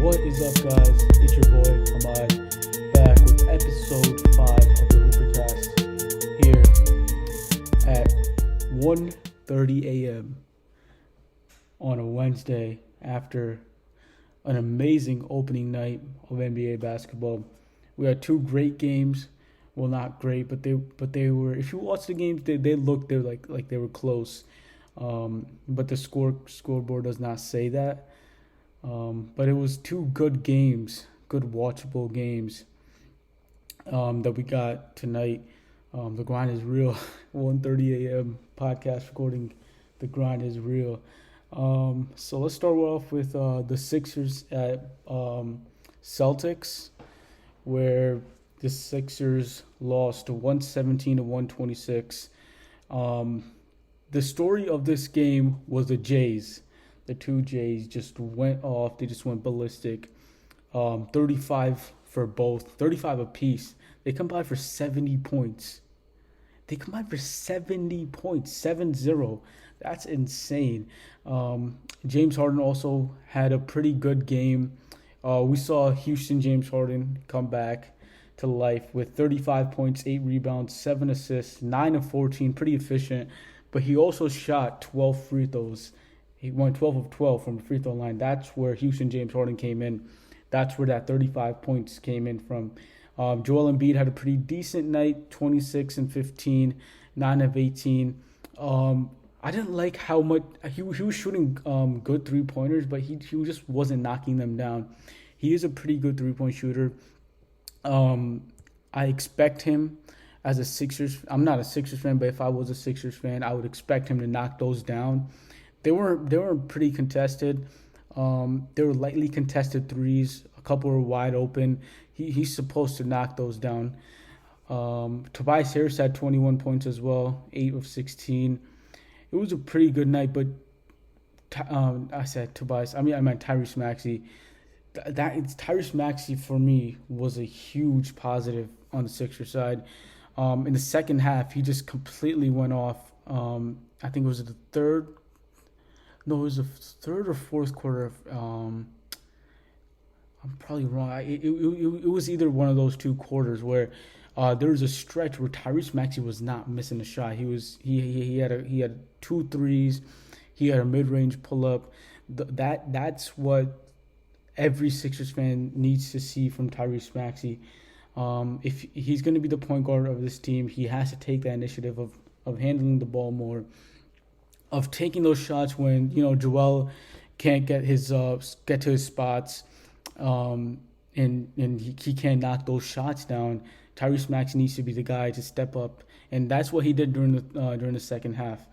What is up, guys? It's your boy Ahmad back with episode 5 of the HooperCast here at 1:30 a.m. on a Wednesday after an amazing opening night of NBA basketball. We had two great games. Well, not great, but they were. If you watch the games, they looked like they were close. But the scoreboard does not say that. But it was two good games, good watchable games that we got tonight. The grind is real. 1:30 a.m. podcast recording. The grind is real. So let's start off with the Sixers at Celtics, where the Sixers lost to 117 to 126. The story of this game was the Jays. The two Jays just went off. They just went ballistic. 35 for both, 35 apiece. They combined for 70 points. 7-0. That's insane. James Harden also had a pretty good game. We saw Houston James Harden come back to life with 35 points, 8 rebounds, 7 assists, 9 of 14, pretty efficient. But he also shot 12 free throws. He went 12 of 12 from the free throw line. That's where Houston James Harden came in. That's where that 35 points came in from. Joel Embiid had a pretty decent night, 26 and 15, 9 of 18. I didn't like how much he was shooting good three-pointers, but he just wasn't knocking them down. He is a pretty good three-point shooter. I expect him as a Sixers. I'm not a Sixers fan, but if I was a Sixers fan, I would expect him to knock those down. They were pretty contested. They were lightly contested threes. A couple were wide open. He's supposed to knock those down. Tobias Harris had 21 points as well, 8 of 16. It was a pretty good night, but I said Tobias. I meant Tyrese Maxey. Tyrese Maxey for me was a huge positive on the Sixers side. In the second half, he just completely went off. I think it was the third. No, it was the third or fourth quarter. I'm probably wrong. It was either one of those two quarters where there was a stretch where Tyrese Maxey was not missing a shot. He had 2 threes. He had a mid-range pull-up. That's what every Sixers fan needs to see from Tyrese Maxey. If he's going to be the point guard of this team, he has to take that initiative of handling the ball more, of taking those shots when Joel can't get to his spots, and he can't knock those shots down. Tyrese Maxey needs to be the guy to step up, and that's what he did during the second half.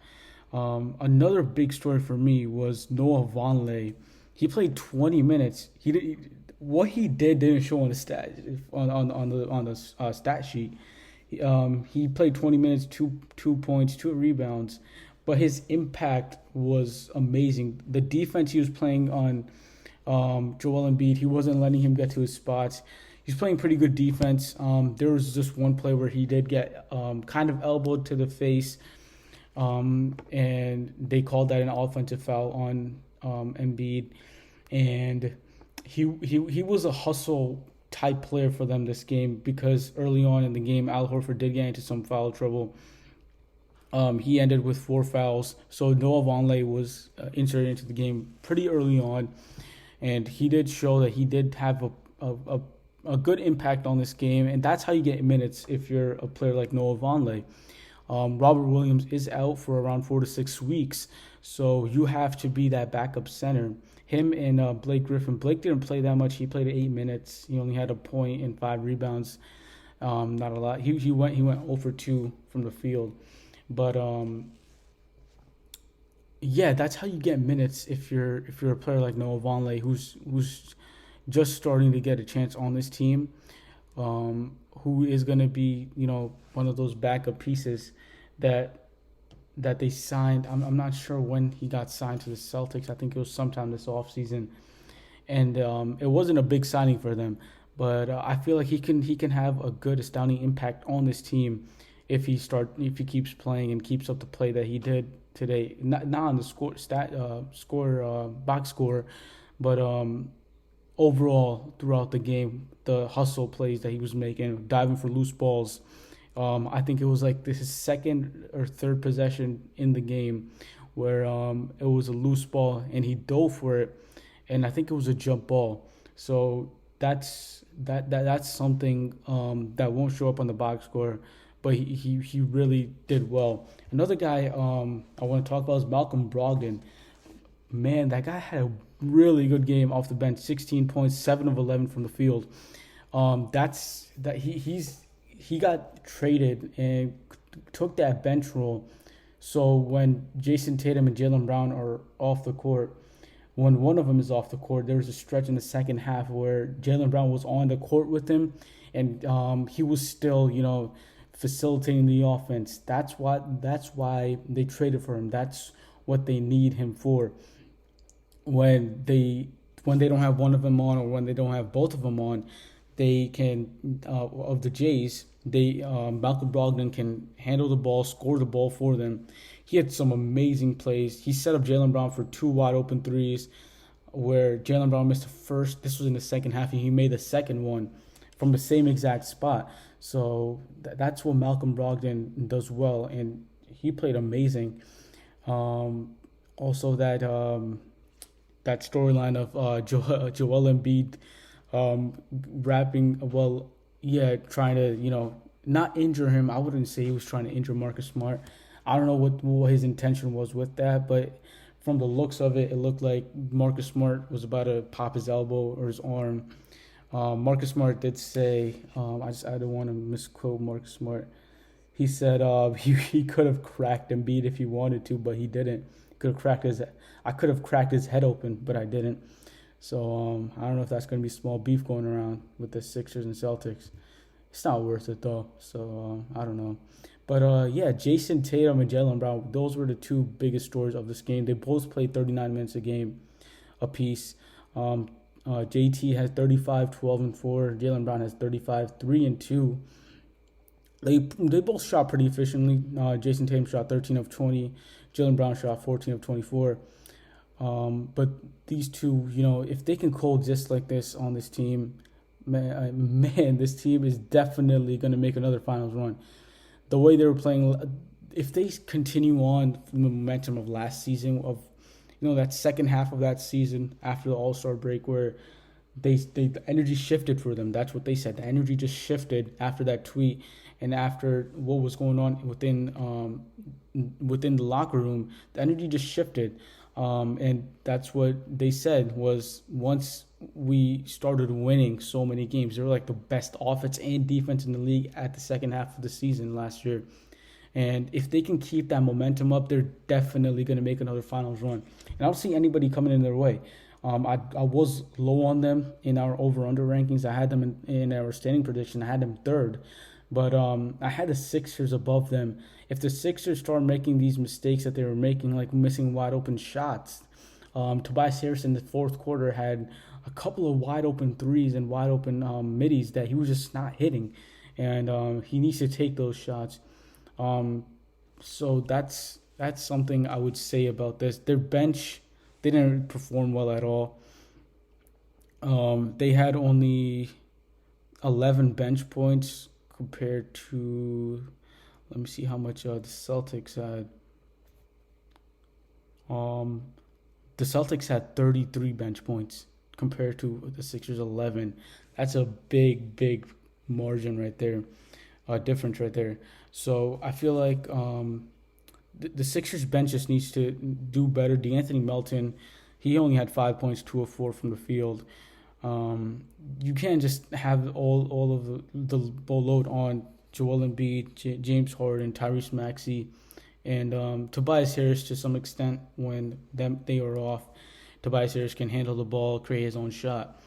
Another big story for me was Noah Vonleh. He played 20 minutes. What he didn't show on the stat sheet. He played 20 minutes, 2 points, 2 rebounds. But his impact was amazing. The defense he was playing on Joel Embiid, he wasn't letting him get to his spots. He's playing pretty good defense. There was just one play where he did get kind of elbowed to the face, and they called that an offensive foul on Embiid. And he was a hustle type player for them this game, because early on in the game, Al Horford did get into some foul trouble. He ended with 4 fouls. So Noah Vonleh was inserted into the game pretty early on, and he did show that he did have a good impact on this game, and that's how you get minutes if you're a player like Noah Vonleh. Robert Williams is out for around 4 to 6 weeks, so you have to be that backup center. Him and Blake Griffin. Blake didn't play that much. He played 8 minutes. He only had a point and 5 rebounds. Not a lot. He went 0 for 2 from the field. But yeah, that's how you get minutes if you're a player like Noah Vonleh, who's just starting to get a chance on this team, who is going to be one of those backup pieces that they signed. I'm not sure when he got signed to the Celtics. I think it was sometime this offseason, and it wasn't a big signing for them. But I feel like he can have a good, astounding impact on this team if he keeps playing and keeps up the play that he did today. Not on the box score, but overall throughout the game, the hustle plays that he was making, diving for loose balls. I think it was like this is second or third possession in the game where it was a loose ball and he dove for it, and I think it was a jump ball. So that's something that won't show up on the box score, but he really did well. Another guy I want to talk about is Malcolm Brogdon. Man, that guy had a really good game off the bench. 16 points, 7 of 11 from the field. That's that he got traded and took that bench role. So when Jason Tatum and Jaylen Brown are off the court, when one of them is off the court, there was a stretch in the second half where Jaylen Brown was on the court with him, and he was still, facilitating the offense. That's why they traded for him. That's what they need him for. When they don't have one of them on, or when they don't have both of them on, they can of the Jays. Malcolm Brogdon can handle the ball, score the ball for them. He had some amazing plays. He set up Jaylen Brown for two wide open threes, where Jaylen Brown missed the first. This was in the second half, and he made the second one from the same exact spot. So that's what Malcolm Brogdon does well, and he played amazing. Also, that storyline of Joel Embiid trying to not injure him. I wouldn't say he was trying to injure Marcus Smart. I don't know what his intention was with that, but from the looks of it, it looked like Marcus Smart was about to pop his elbow or his arm. Marcus Smart did say, I don't want to misquote Marcus Smart. He said he could have cracked Embiid if he wanted to, but he didn't. I could have cracked his head open, but I didn't. So I don't know if that's going to be small beef going around with the Sixers and Celtics. It's not worth it though. So I don't know. But Jason Tatum and Jaylen Brown, those were the two biggest stories of this game. They both played 39 minutes a game apiece. JT has 35, 12, and 4. Jaylen Brown has 35, 3, and 2. They both shot pretty efficiently. Jason Tatum shot 13 of 20. Jaylen Brown shot 14 of 24. But these two, if they can coexist like this on this team, man, this team is definitely going to make another finals run. The way they were playing, if they continue on from the momentum of last season, of that second half of that season after the All-Star break, where the energy shifted for them. That's what they said. The energy just shifted after that tweet and after what was going on within the locker room. The energy just shifted, and that's what they said was once we started winning so many games, they were like the best offense and defense in the league at the second half of the season last year. And if they can keep that momentum up, they're definitely going to make another finals run. And I don't see anybody coming in their way. I was low on them in our over-under rankings. I had them in our standing prediction. I had them third. But I had the Sixers above them. If the Sixers start making these mistakes that they were making, like missing wide-open shots, Tobias Harris in the fourth quarter had a couple of wide-open threes and wide-open middies that he was just not hitting. And he needs to take those shots. So that's something I would say about this. Their bench, they didn't perform well at all. They had only 11 bench points compared to, let me see how much the Celtics had. The Celtics had 33 bench points compared to the Sixers 11. That's a big margin right there, difference right there. So I feel like the Sixers bench just needs to do better. DeAnthony Melton, he only had 5 points, 2 of 4 from the field. You can't just have all of the ball load on Joel Embiid, James Harden, Tyrese Maxey, and Tobias Harris to some extent. When they are off, Tobias Harris can handle the ball, create his own shot.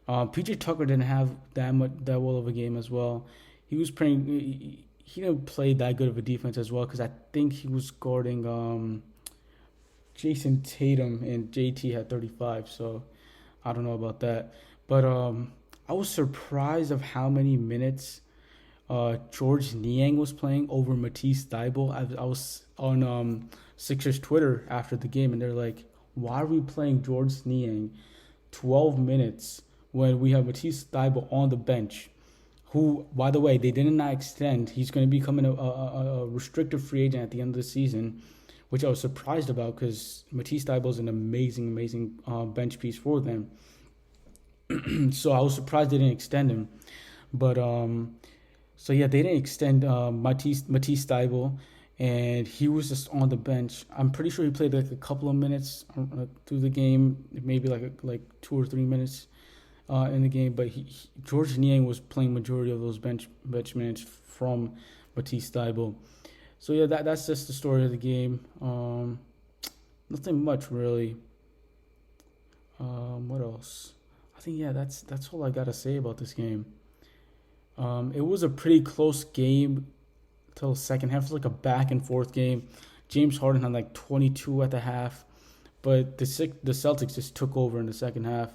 PJ Tucker didn't have that well of a game as well. He was playing. He didn't play that good of a defense as well because I think he was guarding Jason Tatum, and JT had 35. So I don't know about that. But I was surprised of how many minutes George Niang was playing over Matisse Thybulle. I was on Sixers Twitter after the game, and they're like, why are we playing George Niang 12 minutes when we have Matisse Thybulle on the bench, who, by the way, they did not extend. He's going to be becoming a restricted free agent at the end of the season, which I was surprised about because Matisse Thybulle is an amazing bench piece for them. So I was surprised they didn't extend him. But so yeah, they didn't extend Matisse Thybulle, and he was just on the bench. I'm pretty sure he played like a couple of minutes through the game, maybe like 2 or 3 minutes in the game. But Georges Niang was playing majority of those bench minutes from Matisse Thybulle. So yeah, that's just the story of the game. Nothing much really. What else? I think that's all I gotta say about this game. It was a pretty close game till the second half. It was like a back and forth game. James Harden had like 22 at the half, but the Celtics just took over in the second half.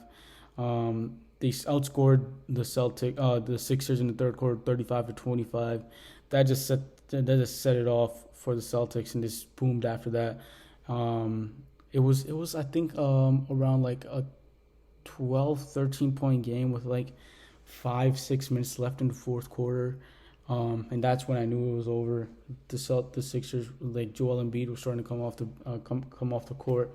They outscored the Sixers in the third quarter, 35-25. That just set it off for the Celtics and just boomed after that. It was I think around like a 12-13 point game with like 5-6 minutes left in the fourth quarter, and that's when I knew it was over. The Sixers, like Joel Embiid, was starting to come off the court.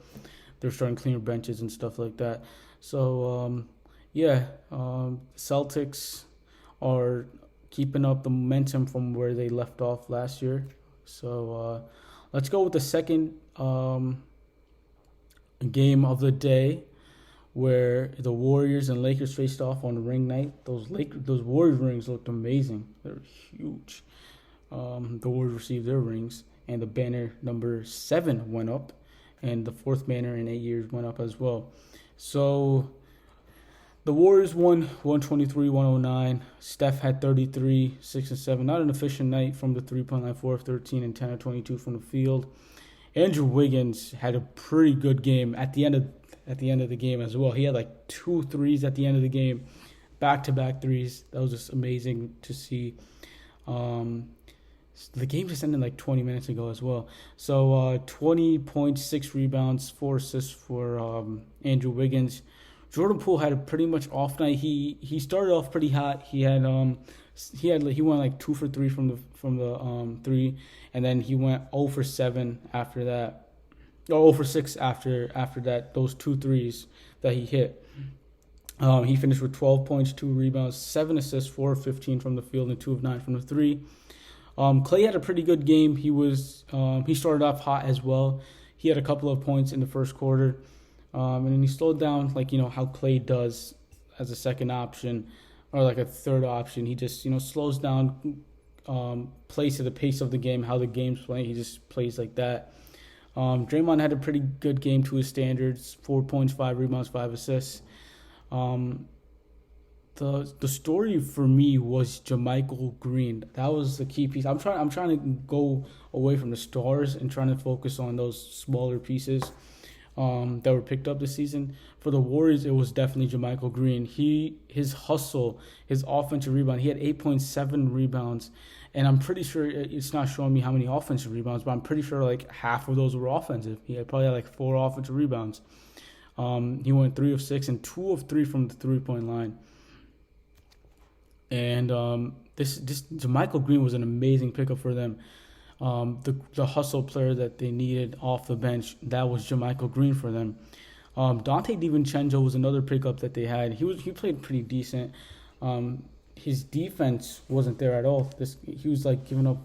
They're starting to clean benches and stuff like that. So Celtics are keeping up the momentum from where they left off last year. So let's go with the second game of the day, where the Warriors and Lakers faced off on the ring night. Those Warriors rings looked amazing. They're huge. The Warriors received their rings, and the banner number 7 went up, and the fourth banner in 8 years went up as well. So the Warriors won 123-109. Steph had 33, 6 and 7. Not an efficient night from the 3-point line, 4 of 13 and 10 of 22 from the field. Andrew Wiggins had a pretty good game at the end of the game as well. He had like 2 threes at the end of the game, back-to-back threes. That was just amazing to see. The game just ended like 20 minutes ago as well. So 20 points, 6 rebounds, 4 assists for Andrew Wiggins. Jordan Poole had a pretty much off night. He started off pretty hot. He went like 2 for 3 from the 3, and then he went 0 for 7 after that. Or 0 for 6 after that, those 2 threes that he hit. He finished with 12 points, 2 rebounds, 7 assists, 4 of 15 from the field, and 2 of 9 from the 3. Clay had a pretty good game. He started off hot as well. He had a couple of points in the first quarter. And then he slowed down, like, how Clay does as a second option or like a third option. He just, slows down, plays to the pace of the game, how the game's playing. He just plays like that. Draymond had a pretty good game to his standards, 4 points, 5 rebounds, 5 assists. The story for me was JaMychal Green. That was the key piece. I'm trying to go away from the stars and trying to focus on those smaller pieces that were picked up this season. For the Warriors, it was definitely JaMychal Green. His hustle, his offensive rebound. He had 8.7 rebounds, and I'm pretty sure it's not showing me how many offensive rebounds, but I'm pretty sure like half of those were offensive. He probably had like 4 offensive rebounds. He went 3 of 6 and 2 of 3 from the 3-point line. And this JaMychal Green was an amazing pickup for them. The hustle player that they needed off the bench, that was JaMychal Green for them. Dante DiVincenzo was another pickup that they had. He played pretty decent. His defense wasn't there at all. He was like giving up,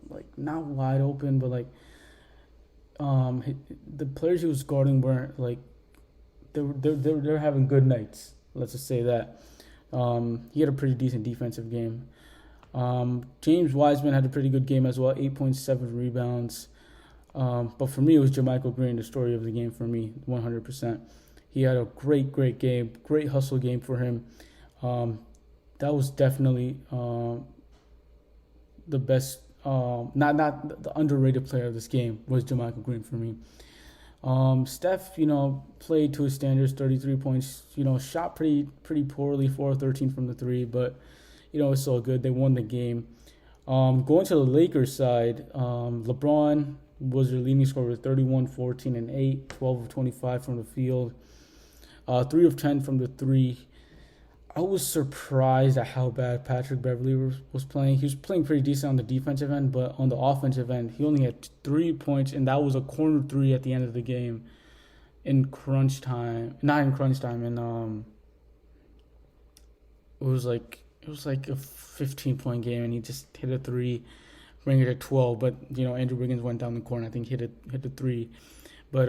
like not wide open, but like the players he was guarding weren't like they're having good nights. Let's just say that. He had a pretty decent defensive game. James Wiseman had a pretty good game as well, 8.7 rebounds. But for me, it was JaMychal Green, the story of the game for me, 100%. He had a great game, great hustle game for him. That was definitely the best, not the underrated player of this game was JaMychal Green for me. Steph, played to his standards, 33 points, shot pretty poorly, 4 of 13 from the 3, but, it's all good. They won the game. Going to the Lakers side, LeBron was their leading scorer with 31, 14, and 8, 12 of 25 from the field, 3 of 10 from the 3. I was surprised at how bad Patrick Beverly was playing. He was playing pretty decent on the defensive end, but on the offensive end, he only had 3 points, and that was a corner three at the end of the game in crunch time. Not in crunch time, and it was like a 15-point game, and he just hit a three, bring it to 12. But Andrew Wiggins went down the corner. I think hit the three, but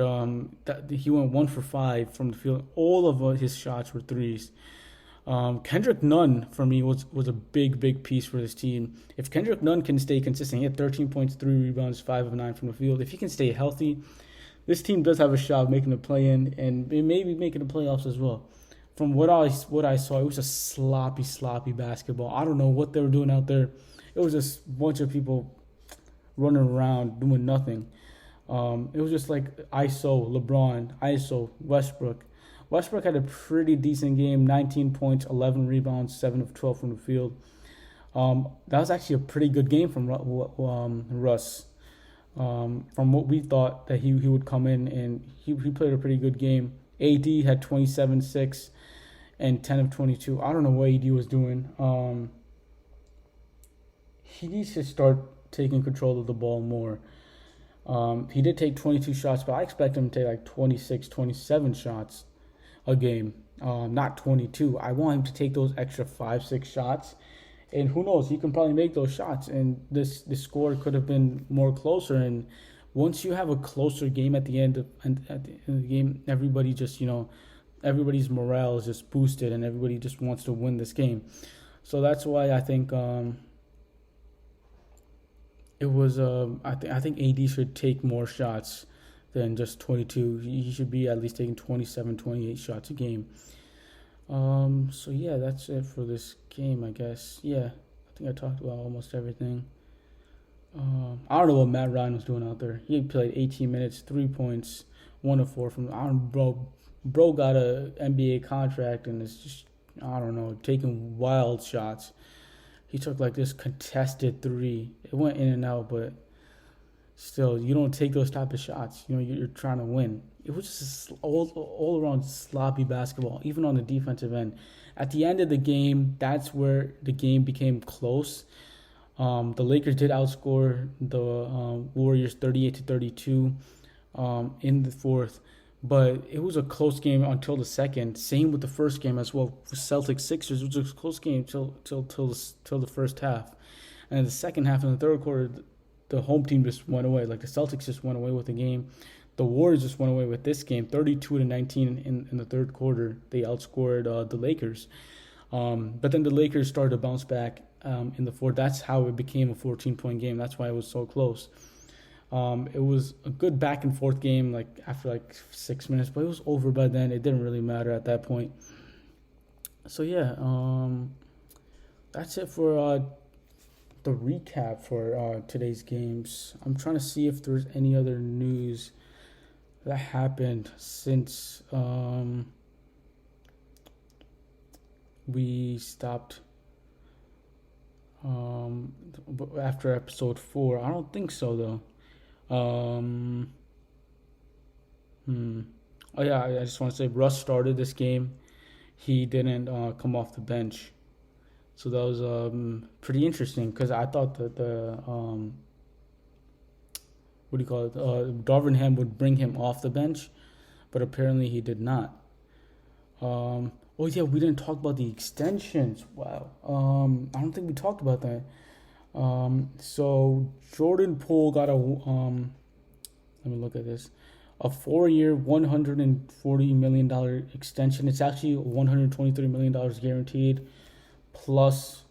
he went 1 for 5 from the field. All of his shots were threes. Kendrick Nunn for me was a big piece for this team. If Kendrick Nunn can stay consistent, he had 13 points, 3 rebounds, 5 of 9 from the field. If he can stay healthy, this team does have a shot of making a play-in and maybe making the playoffs as well. From what I saw, it was just sloppy basketball. I don't know what they were doing out there. It was just a bunch of people running around doing nothing. It was just like ISO, LeBron, ISO, Westbrook. Westbrook had a pretty decent game, 19 points, 11 rebounds, 7 of 12 from the field. That was actually a pretty good game from Russ. From what we thought that he would come in, and he played a pretty good game. AD had 27-6 and 10 of 22. I don't know what AD was doing. He needs to start taking control of the ball more. He did take 22 shots, but I expect him to take like 26, 27 shots a game, not 22. I want him to take those extra 5-6 shots, and who knows, he can probably make those shots, and this score could have been more closer. And once you have a closer game at the end of the game, everybody just everybody's morale is just boosted, and everybody just wants to win this game. So that's why I think it was I think AD should take more shots than just 22. He should be at least taking 27, 28 shots a game. So yeah, that's it for this game, I guess. Yeah, I think I talked about almost everything. I don't know what Matt Ryan was doing out there. He played 18 minutes, 3 points, 1 of 4 from. Bro got a NBA contract and is just, I don't know, taking wild shots. He took like this contested three. It went in and out, but still, you don't take those type of shots. You're trying to win. It was just all around sloppy basketball, even on the defensive end. At the end of the game, that's where the game became close. The Lakers did outscore the Warriors 38-32 in the fourth, but it was a close game until the second. Same with the first game as well. For Celtics Sixers, it was a close game till the first half, and in the second half, in the third quarter, the home team just went away. Like the Celtics just went away with the game. The Warriors just went away with this game, 32-19 in the third quarter. They outscored the Lakers. But then the Lakers started to bounce back in the fourth. That's how it became a 14-point game. That's why it was so close. It was a good back and forth game, like after 6 minutes, but it was over by then. It didn't really matter at that point. So yeah, that's it for the recap for today's games. I'm trying to see if there's any other news that happened since we stopped after episode 4. I don't think so though. Oh yeah, I just want to say Russ started this game. He didn't come off the bench, so that was pretty interesting because I thought that the Darvin Ham would bring him off the bench, but apparently he did not. Oh yeah, we didn't talk about the extensions. Wow. I don't think we talked about that. So Jordan Poole got a let me look at this. A 4-year, $140 million extension. It's actually $123 million guaranteed, plus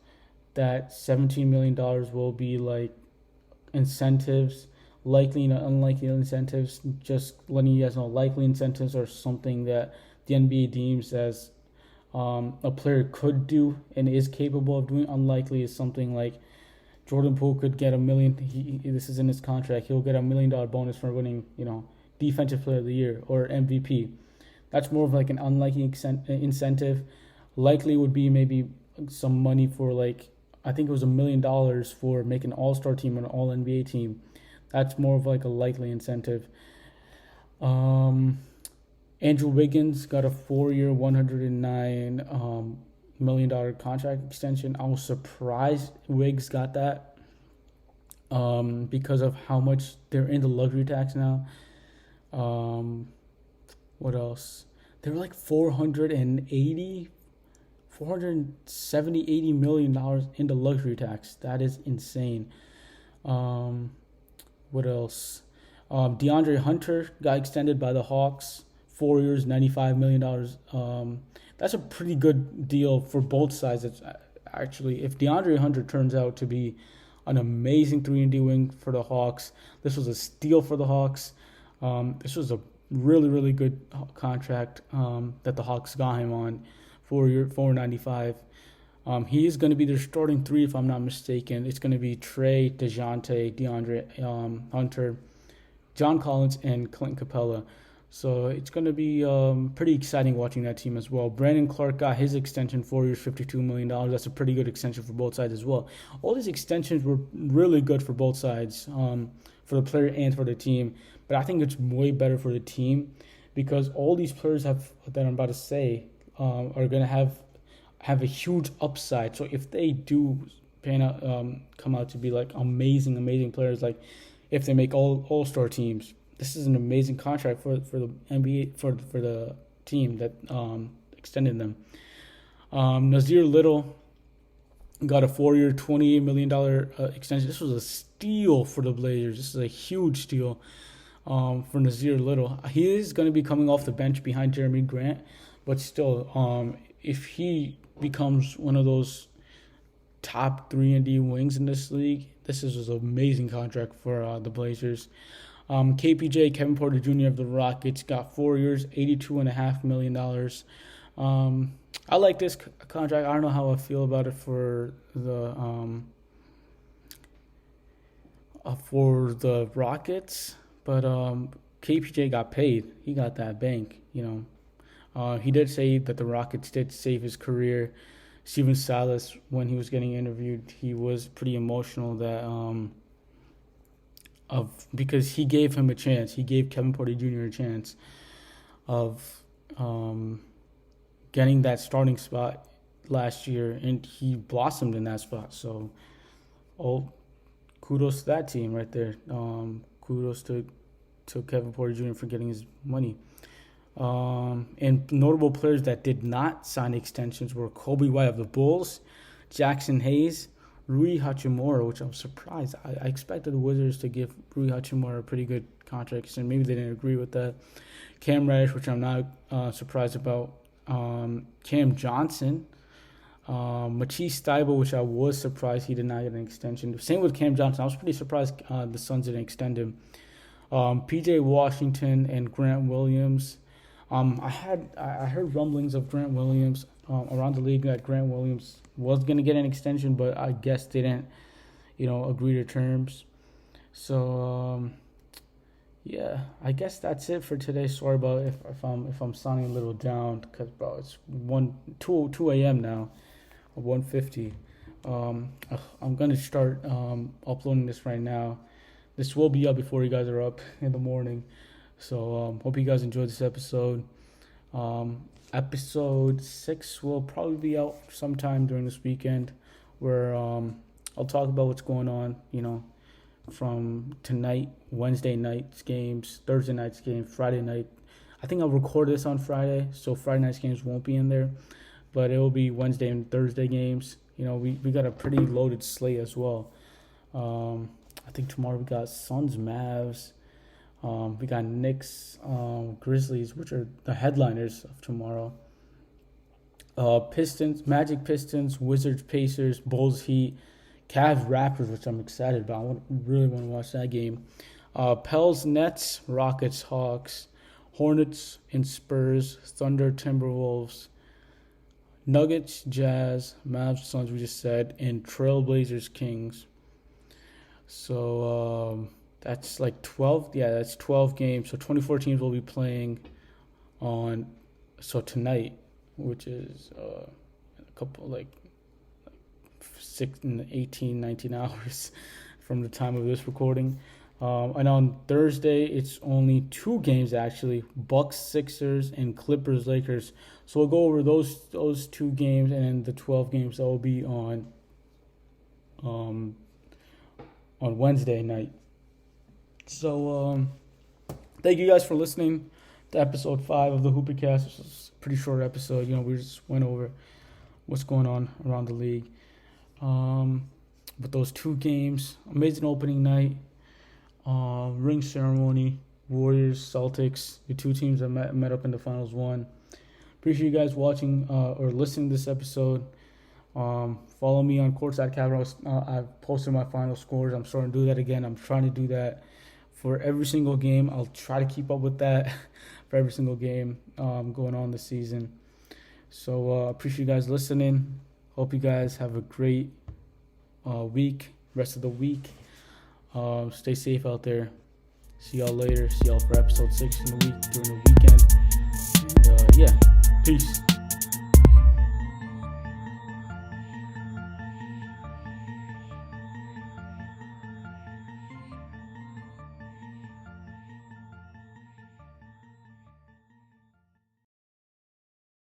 that $17 million will be like incentives, likely and unlikely incentives. Just letting you guys know, likely incentives are something that the NBA deems as a player could do and is capable of doing. Unlikely is something like Jordan Poole could get $1 million. This is in his contract. He'll get $1 million bonus for winning, Defensive Player of the Year or MVP. That's more of like an unlikely incentive. Likely would be maybe some money for I think it was $1 million for making an All-Star team or an All-NBA team. That's more of like a likely incentive. Andrew Wiggins got a 4-year, $109 million contract extension. I was surprised Wiggs got that because of how much they're in the luxury tax now. What else? They were like 80 million dollars in the luxury tax. That is insane. What else? DeAndre Hunter got extended by the Hawks, 4 years, $95 million. That's a pretty good deal for both sides. It's actually, if DeAndre Hunter turns out to be an amazing 3-and-D wing for the Hawks, this was a steal for the Hawks. This was a really, really good contract that the Hawks got him on, 4 year, $495. He is going to be their starting three, if I'm not mistaken. It's going to be Trey, DeJounte, DeAndre Hunter, John Collins, and Clint Capella. So it's going to be pretty exciting watching that team as well. Brandon Clark got his extension, 4 years, $52 million. That's a pretty good extension for both sides as well. All these extensions were really good for both sides, for the player and for the team. But I think it's way better for the team because all these players that I'm about to say are going to have a huge upside. So if they do come out to be like amazing players, like if they make all-star teams, this is an amazing contract for the NBA for the team that extended them. Nasir Little got a 4-year, $28 million extension. This was a steal for the Blazers. This is a huge steal for Nasir Little. He is going to be coming off the bench behind Jeremy Grant, but still, if he becomes one of those top 3-and-D wings in this league, this is an amazing contract for the Blazers. KPJ, Kevin Porter Jr. of the Rockets, got 4 years, $82.5 million. I like this contract. I don't know how I feel about it for the Rockets, but KPJ got paid. He got that bank, He did say that the Rockets did save his career. Steven Silas, when he was getting interviewed, he was pretty emotional that because he gave him a chance. He gave Kevin Porter Jr. a chance of getting that starting spot last year, and he blossomed in that spot. So, kudos to that team right there. Kudos to Kevin Porter Jr. for getting his money. And notable players that did not sign extensions were Kobe White of the Bulls, Jackson Hayes, Rui Hachimura, which I'm surprised. I expected the Wizards to give Rui Hachimura a pretty good contract, and maybe they didn't agree with that. Cam Reddish, which I'm not surprised about. Cam Johnson. Matisse Thybulle, which I was surprised he did not get an extension. Same with Cam Johnson. I was pretty surprised the Suns didn't extend him. P.J. Washington and Grant Williams. I heard rumblings of Grant Williams around the league that Grant Williams was going to get an extension, but I guess they didn't, agree to terms. So, yeah, I guess that's it for today. Sorry about if I'm sounding a little down because, bro, it's 2 a.m. now, 1:50. I'm going to start uploading this right now. This will be up before you guys are up in the morning. So hope you guys enjoyed this episode. Episode 6 will probably be out sometime during this weekend where I'll talk about what's going on, from tonight, Wednesday night's games, Thursday night's games, Friday night. I think I'll record this on Friday, so Friday night's games won't be in there. But it will be Wednesday and Thursday games. We got a pretty loaded slate as well. I think tomorrow we got Suns, Mavs. We got Knicks, Grizzlies, which are the headliners of tomorrow. Pistons, Magic Pistons, Wizards, Pacers, Bulls, Heat, Cavs, Raptors, which I'm excited about. I really want to watch that game. Pels, Nets, Rockets, Hawks, Hornets and Spurs, Thunder, Timberwolves, Nuggets, Jazz, Mavs, Suns, we just said, and Trailblazers, Kings. So that's like 12. Yeah, that's 12 games. So 24 teams will be playing on. So tonight, which is a couple like 6, 18, 19 hours from the time of this recording. And on Thursday, it's only 2 games actually: Bucks, Sixers, and Clippers, Lakers. So we'll go over those 2 games and then the 12 games that will be on Wednesday night. So thank you guys for listening to episode 5 of the HooperCast. This is a pretty short episode. We just went over what's going on around the league. But those 2 games, amazing opening night. Ring ceremony, Warriors, Celtics, the 2 teams that met up in the finals won. Appreciate you guys watching or listening to this episode. Follow me on Courtside Capital. I've posted my final scores. I'm starting to do that again. I'm trying to do that for every single game. I'll try to keep up with that for every single game going on this season. So appreciate you guys listening. Hope you guys have a great rest of the week. Stay safe out there. See y'all later. See y'all for episode 6 in the week during the weekend. And peace.